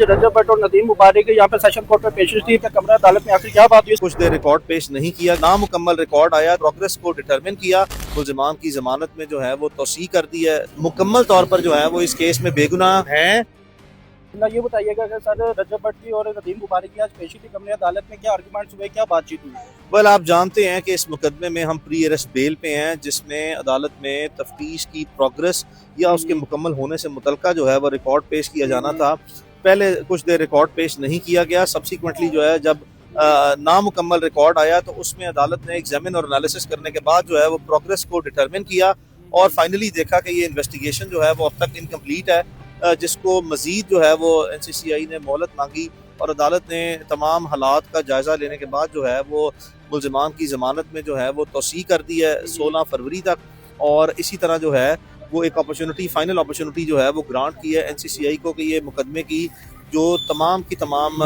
रजब भट्ट और नदीम मुबारक यहाँ पे सेशन कोर्ट में पेशी थी, कमरा अदालत में आखिर क्या बात हुई? कुछ देर रिकॉर्ड पेश नहीं किया, नामुकम्मल रिकॉर्ड आया, प्रोग्रेस को डिटरमिन किया, मुल्ज़िमान की जमानत में जो है वो तौसीह कर दी है, मुकम्मल तौर पर जो है वो इस केस में बेगुनाह हैं। ना ये बताइएगा कि सर रजब भट्ट की और नदीम मुबारक की आज पेशी थी कमरे अदालत में, क्या आर्गूमेंट्स हुए, क्या बातचीत हुई? वेल, आप जानते हैं कि इस मुकदमे में हम प्री अरेस्ट बेल पे हैं, जिसमें अदालत में तफ्तीश की प्रोग्रेस या उसके मुकम्मल होने से मुतल्लिका जो है वो रिकॉर्ड पेश किया जाना था। पहले कुछ देर रिकॉर्ड पेश नहीं किया गया। सब्सिक्वेंटली जो है जब नामुकम्मल रिकॉर्ड आया तो उसमें अदालत ने एग्जामिन और एनालिसिस करने के बाद जो है वो प्रोग्रेस को डिटरमिन किया और फाइनली देखा कि ये इन्वेस्टिगेशन जो है वो अब तक इनकम्प्लीट है, जिसको मजीद जो है वो NCCI ने मोहलत मांगी और अदालत ने तमाम हालात का जायज़ा लेने के बाद जो है वो मुल्ज़िमान की ज़मानत में जो है वो तौसीह कर दी है 16 फरवरी तक। और इसी तरह जो है वो एक अपॉर्चुनिटी, फाइनल अपॉर्चुनिटी जो है वो ग्रांट की है NCCI को कि ये मुकदमे की जो तमाम की तमाम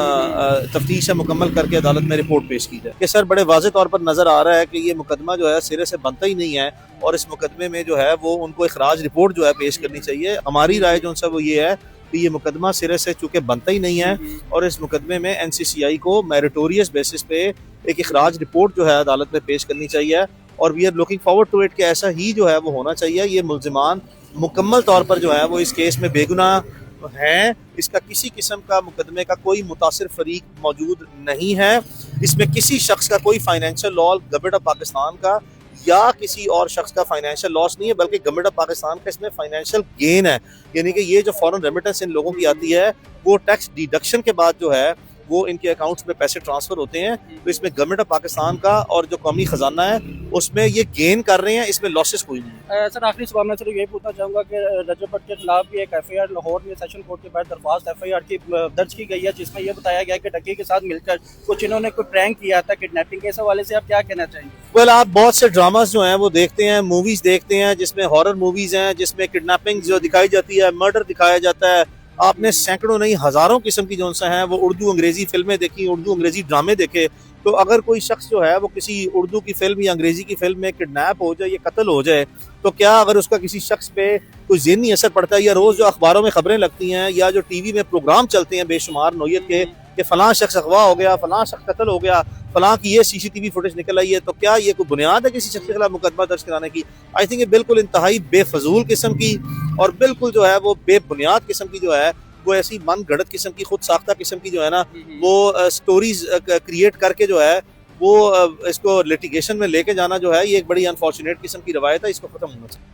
तफ्तीश है मुकम्मल करके अदालत में रिपोर्ट पेश की जाए। कि सर बड़े वाज़े तौर पर नज़र आ रहा है कि ये मुकदमा जो है सिरे से बनता ही नहीं है और इस मुकदमे में जो है वो उनको इखराज रिपोर्ट जो है पेश करनी चाहिए। हमारी राय जो उनसे वो ये है कि ये मुकदमा सिरे से चूँकि बनता ही नहीं है और इस मुकदमे में NCCI को मेरिटोरियस बेसिस पे एक इखराज रिपोर्ट जो है अदालत में पेश करनी चाहिए और we are looking forward to it कि ऐसा ही जो है वो होना चाहिए। ये मुल्ज़िमान मुकम्मल तौर पर जो है वो इस केस में बेगुनाह हैं। इसका किसी किस्म का मुकदमे का कोई मुतासिर फरीक मौजूद नहीं है। इसमें किसी शख्स का कोई financial loss government of Pakistan का या किसी और शख्स का फाइनेंशियल लॉस नहीं है, बल्कि गवर्नमेंट ऑफ पाकिस्तान का इसमें फाइनेंशियल गेन है। यानी कि ये जो फॉरेन रेमिटेंस इन लोगों की आती है वो टैक्स डिडक्शन के बाद जो है वो इनके अकाउंट्स में पैसे ट्रांसफर होते हैं, तो इसमें गवर्नमेंट ऑफ पाकिस्तान का और जो कौमी खजाना है उसमें ये गेन कर रहे हैं, इसमें लॉसेस कोई नहीं है। सर आखिरी सवाल मैं सिर्फ यही पूछना चाहूँगा कि रजब भट्ट के खिलाफ भी एक FIR लाहौर में सेशन कोर्ट के बाद दरख्वास्त FIR की दर्ज की गई है, जिसमें यह बताया गया कि डकी के साथ मिलकर कुछ इन्होंने कोई प्रैंक किया था किडनैपिंग के। इस हवाले से आप क्या कहना चाहेंगे? वेल, आप बहुत से ड्रामास जो हैं वो देखते हैं, मूवीज देखते हैं जिसमें हॉरर मूवीज हैं, जिसमें किडनैपिंग जो दिखाई जाती है, मर्डर दिखाया जाता है। आपने सैकड़ों नहीं हजारों किस्म की जो है वो उर्दू अंग्रेजी फिल्में देखी, उर्दू अंग्रेजी ड्रामे देखे। तो अगर कोई शख्स जो है वो किसी उर्दू की फिल्म या अंग्रेजी की फिल्म में किडनैप हो जाए या कत्ल हो जाए, तो क्या अगर उसका किसी शख्स पे कोई ज़हनी असर पड़ता है, या रोज जो अखबारों में खबरें लगती हैं या जो TV में प्रोग्राम चलते हैं बेशुमार नौयत के कि फलां शख्स अगवा हो गया, फलां शख्स कत्ल हो गया, फलां की ये CCTV फुटेज निकल आई है, तो क्या ये कोई बुनियाद है किसी शख्स के खिलाफ मुकदमा दर्ज कराने की? आई थिंक ये बिल्कुल इंतहाई बेफजूल किस्म की और बिल्कुल जो है वो बेबुनियाद किस्म की जो है वो ऐसी मन गढ़त किस्म की, खुद साख्ता किस्म की जो है ना वो स्टोरीज क्रिएट करके जो है वो इसको लिटिगेशन में लेके जाना जो है ये एक बड़ी अनफॉर्चुनेट किस्म की रवायत है। इसको खत्म होना चाहिए।